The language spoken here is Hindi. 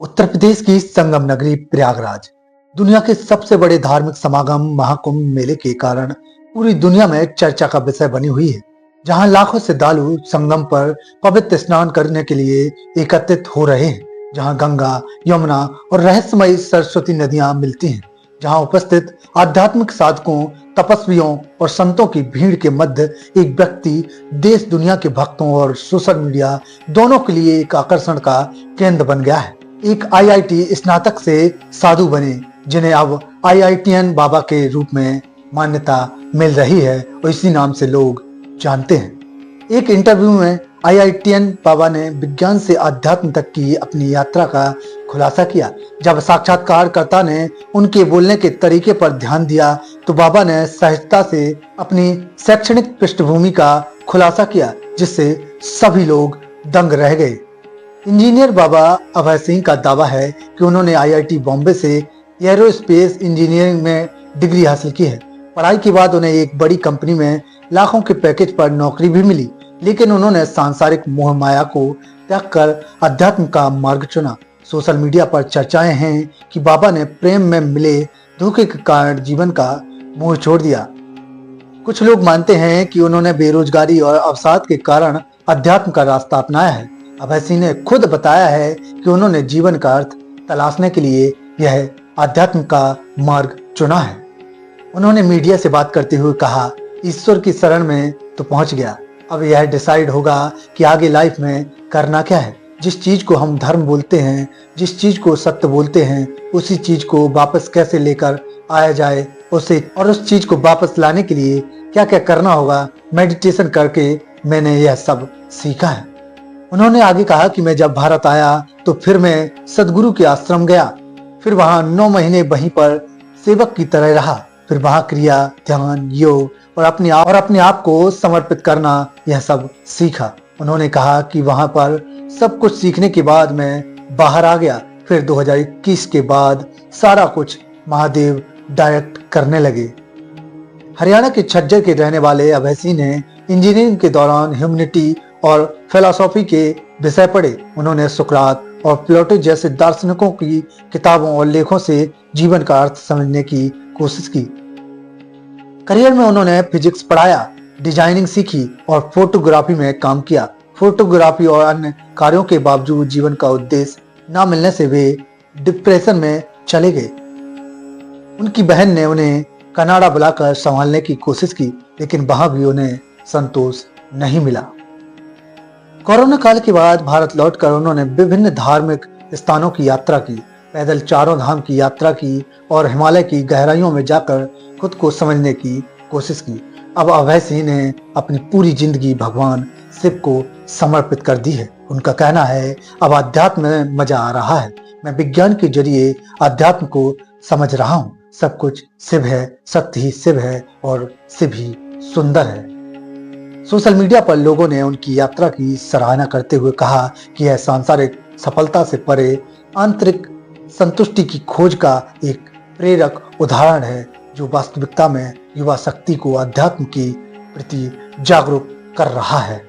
उत्तर प्रदेश की संगम नगरी प्रयागराज दुनिया के सबसे बड़े धार्मिक समागम महाकुंभ मेले के कारण पूरी दुनिया में चर्चा का विषय बनी हुई है। जहां लाखों श्रद्धालु संगम पर पवित्र स्नान करने के लिए एकत्रित हो रहे हैं, जहां गंगा, यमुना और रहस्यमयी सरस्वती नदियां मिलती हैं, जहां उपस्थित आध्यात्मिक साधकों, तपस्वियों और संतों की भीड़ के मध्य एक व्यक्ति देश दुनिया के भक्तों और सोशल मीडिया दोनों के लिए एक आकर्षण का केंद्र बन गया है। एक आईआईटी स्नातक से साधु बने, जिन्हें अब आईआईटीएन बाबा के रूप में मान्यता मिल रही है और इसी नाम से लोग जानते हैं। एक इंटरव्यू में आईआईटीएन बाबा ने विज्ञान से अध्यात्म तक की अपनी यात्रा का खुलासा किया। जब साक्षात्कारकर्ता ने उनके बोलने के तरीके पर ध्यान दिया तो बाबा ने सहजता से अपनी शैक्षणिक पृष्ठभूमि का खुलासा किया, जिससे सभी लोग दंग रह गए। इंजीनियर बाबा अभय सिंह का दावा है कि उन्होंने आईआईटी बॉम्बे से एरोस्पेस इंजीनियरिंग में डिग्री हासिल की है। पढ़ाई के बाद उन्हें एक बड़ी कंपनी में लाखों के पैकेज पर नौकरी भी मिली, लेकिन उन्होंने सांसारिक मोह माया को त्याग कर अध्यात्म का मार्ग चुना। सोशल मीडिया पर चर्चाएं हैं कि बाबा ने प्रेम में मिले धोखे के कारण जीवन का मोह छोड़ दिया। कुछ लोग मानते हैं कि उन्होंने बेरोजगारी और अवसाद के कारण अध्यात्म का रास्ता अपनाया है। अभय सिंह ने खुद बताया है कि उन्होंने जीवन का अर्थ तलाशने के लिए यह अध्यात्म का मार्ग चुना है। उन्होंने मीडिया से बात करते हुए कहा, ईश्वर की शरण में तो पहुंच गया, अब यह डिसाइड होगा कि आगे लाइफ में करना क्या है। जिस चीज को हम धर्म बोलते हैं, जिस चीज को सत्य बोलते हैं, उसी चीज को वापस कैसे लेकर आया जाए, उस चीज को वापस लाने के लिए क्या क्या करना होगा, मेडिटेशन करके मैंने यह सब सीखा है। उन्होंने आगे कहा कि मैं जब भारत आया तो फिर मैं सदगुरु के आश्रम गया, फिर वहां 9 महीने वहीं पर सेवक की तरह रहा, फिर वहां क्रिया, ध्यान, योग और अपने आप को समर्पित करना यह सब सीखा। उन्होंने कहा कि वहां पर सब कुछ सीखने के बाद मैं बाहर आ गया। फिर 2021 के बाद सारा कुछ महादेव डायरेक्ट करने लगे। हरियाणा के झज्जर के रहने वाले अभय सिंह ने इंजीनियरिंग के दौरान ह्यूमैनिटी और फिलॉसफी के विषय पढ़े। उन्होंने सुकरात और प्लेटो जैसे दार्शनिकों की किताबों और लेखों से जीवन का अर्थ समझने की कोशिश की। करियर में उन्होंने फिजिक्स पढ़ाया, डिजाइनिंग सीखी और फोटोग्राफी में काम किया। फोटोग्राफी और अन्य कार्यों के बावजूद जीवन का उद्देश्य न मिलने से वे डिप्रेशन में चले गए। उनकी बहन ने उन्हें कनाडा बुलाकर संभालने की कोशिश की, लेकिन वहां भी उन्हें संतोष नहीं मिला। कोरोना काल के बाद भारत लौटकर उन्होंने विभिन्न धार्मिक स्थानों की यात्रा की, पैदल चारों धाम की यात्रा की और हिमालय की गहराइयों में जाकर खुद को समझने की कोशिश की। अब अभय सिंह ने अपनी पूरी जिंदगी भगवान शिव को समर्पित कर दी है। उनका कहना है, अब अध्यात्म में मजा आ रहा है, मैं विज्ञान के जरिए अध्यात्म को समझ रहा हूँ। सब कुछ शिव है, सत्य ही शिव है और शिव ही सुंदर है। सोशल मीडिया पर लोगों ने उनकी यात्रा की सराहना करते हुए कहा कि यह सांसारिक सफलता से परे आंतरिक संतुष्टि की खोज का एक प्रेरक उदाहरण है, जो वास्तविकता में युवा शक्ति को अध्यात्म के प्रति जागरूक कर रहा है।